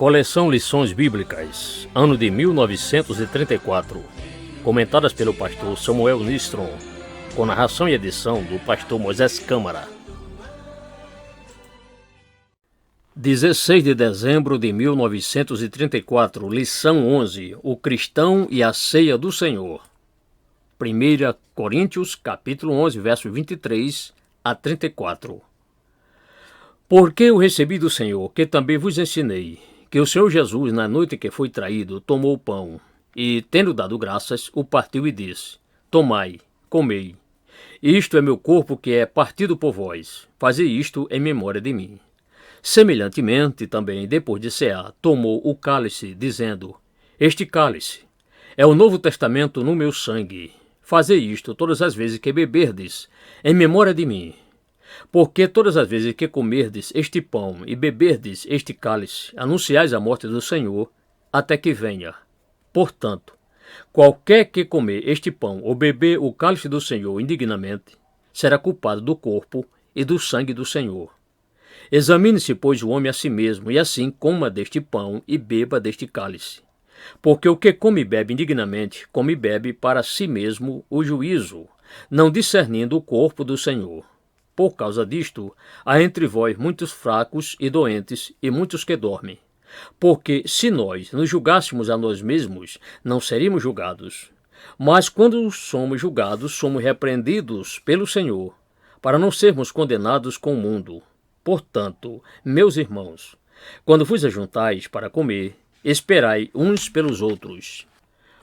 Coleção Lições Bíblicas, ano de 1934, comentadas pelo pastor Samuel Nistron, com narração e edição do pastor Moisés Câmara. 16 de dezembro de 1934, lição 11, o cristão e a ceia do Senhor. 1 Coríntios, capítulo 11, versos 23 a 34. Porque eu recebi do Senhor, que também vos ensinei, que o Senhor Jesus, na noite que foi traído, tomou o pão, e, tendo dado graças, o partiu e disse: Tomai, comei. Isto é meu corpo que é partido por vós. Fazei isto em memória de mim. Semelhantemente, também, depois de cear, tomou o cálice, dizendo: Este cálice é o Novo Testamento no meu sangue. Fazei isto todas as vezes que beberdes, em memória de mim. Porque todas as vezes que comerdes este pão e beberdes este cálice, anunciais a morte do Senhor, até que venha. Portanto, qualquer que comer este pão ou beber o cálice do Senhor indignamente, será culpado do corpo e do sangue do Senhor. Examine-se, pois, o homem a si mesmo, e assim coma deste pão e beba deste cálice. Porque o que come e bebe indignamente, come e bebe para si mesmo o juízo, não discernindo o corpo do Senhor. Por causa disto, há entre vós muitos fracos e doentes, e muitos que dormem. Porque, se nós nos julgássemos a nós mesmos, não seríamos julgados. Mas quando somos julgados, somos repreendidos pelo Senhor, para não sermos condenados com o mundo. Portanto, meus irmãos, quando vos ajuntais para comer, esperai uns pelos outros.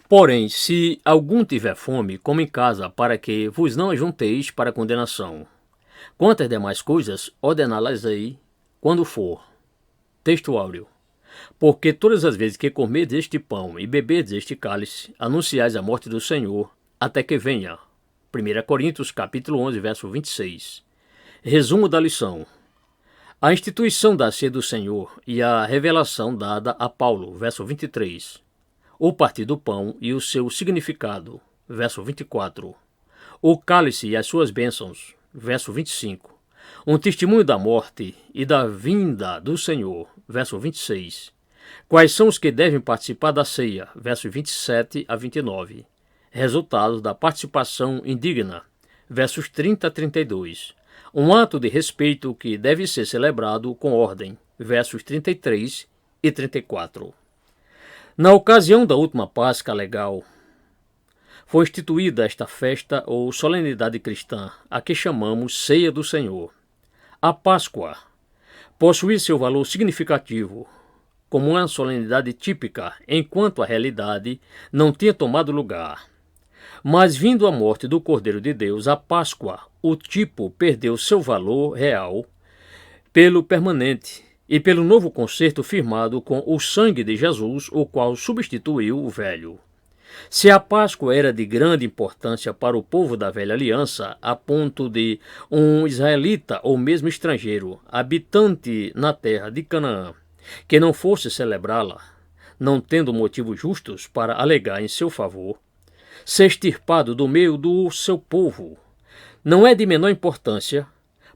Porém, se algum tiver fome, coma em casa, para que vos não ajunteis para condenação. Quantas demais coisas, ordená-las-ei quando for. Texto áureo. Porque todas as vezes que comerdes este pão e beberdes este cálice, anunciais a morte do Senhor, até que venha. 1 Coríntios, capítulo 11, verso 26. Resumo da lição. A instituição da ceia do Senhor e a revelação dada a Paulo, verso 23. O partir do pão e o seu significado, verso 24. O cálice e as suas bênçãos, verso 25. Um testemunho da morte e da vinda do Senhor, verso 26. Quais são os que devem participar da ceia, versos 27 a 29. Resultados da participação indigna, versos 30 a 32. Um ato de respeito que deve ser celebrado com ordem, versos 33 e 34. Na ocasião da última Páscoa legal, foi instituída esta festa ou solenidade cristã, a que chamamos Ceia do Senhor. A Páscoa possui seu valor significativo, como uma solenidade típica, enquanto a realidade não tinha tomado lugar. Mas, vindo a morte do Cordeiro de Deus, a Páscoa, o tipo perdeu seu valor real pelo permanente e pelo novo concerto firmado com o sangue de Jesus, o qual substituiu o velho. Se a Páscoa era de grande importância para o povo da velha aliança, a ponto de um israelita ou mesmo estrangeiro, habitante na terra de Canaã, que não fosse celebrá-la, não tendo motivos justos para alegar em seu favor, ser extirpado do meio do seu povo, não é de menor importância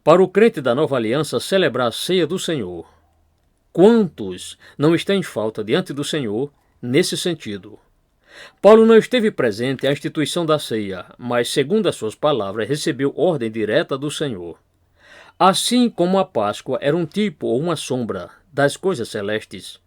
para o crente da nova aliança celebrar a ceia do Senhor. Quantos não estão em falta diante do Senhor nesse sentido? Paulo não esteve presente à instituição da ceia, mas, segundo as suas palavras, recebeu ordem direta do Senhor. Assim como a Páscoa era um tipo ou uma sombra das coisas celestes,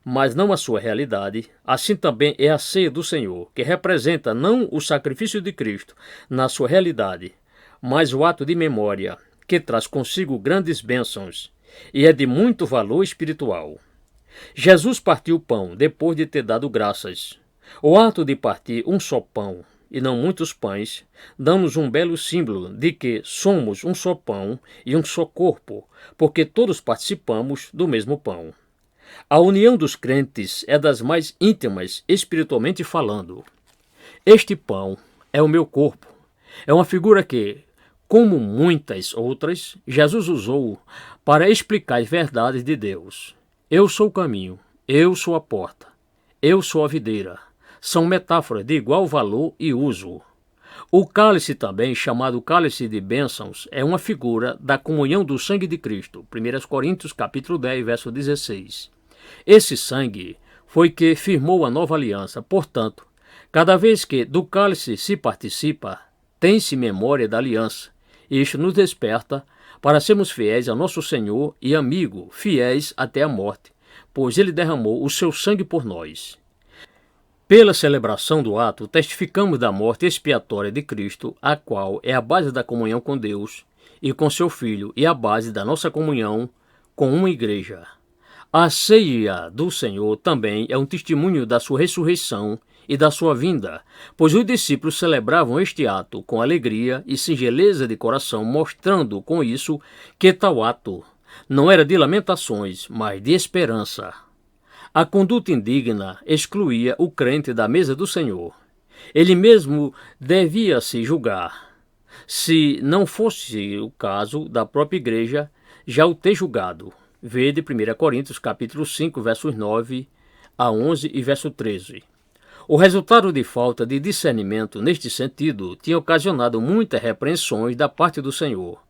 mas não a sua realidade, assim também é a ceia do Senhor, que representa não o sacrifício de Cristo na sua realidade, mas o ato de memória, que traz consigo grandes bênçãos e é de muito valor espiritual. Jesus partiu o pão depois de ter dado graças. O ato de partir um só pão, e não muitos pães, dá-nos um belo símbolo de que somos um só pão e um só corpo, porque todos participamos do mesmo pão. A união dos crentes é das mais íntimas, espiritualmente falando. Este pão é o meu corpo. É uma figura que, como muitas outras, Jesus usou para explicar as verdades de Deus. Eu sou o caminho, eu sou a porta, eu sou a videira. São metáforas de igual valor e uso. O cálice também, chamado cálice de bênçãos, é uma figura da comunhão do sangue de Cristo. 1 Coríntios, capítulo 10, verso 16. Esse sangue foi que firmou a nova aliança. Portanto, cada vez que do cálice se participa, tem-se memória da aliança. Isto nos desperta para sermos fiéis a nosso Senhor e amigo, fiéis até a morte, pois ele derramou o seu sangue por nós. Pela celebração do ato, testificamos da morte expiatória de Cristo, a qual é a base da comunhão com Deus e com seu Filho e a base da nossa comunhão com uma igreja. A ceia do Senhor também é um testemunho da sua ressurreição e da sua vinda, pois os discípulos celebravam este ato com alegria e singeleza de coração, mostrando com isso que tal ato não era de lamentações, mas de esperança. A conduta indigna excluía o crente da mesa do Senhor. Ele mesmo devia se julgar, se não fosse o caso da própria igreja já o ter julgado. Vede 1 Coríntios capítulo 5, versos 9 a 11 e verso 13. O resultado de falta de discernimento neste sentido tinha ocasionado muitas repreensões da parte do Senhor.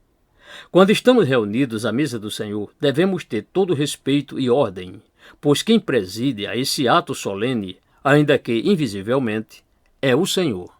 Quando estamos reunidos à mesa do Senhor, devemos ter todo respeito e ordem, pois quem preside a esse ato solene, ainda que invisivelmente, é o Senhor.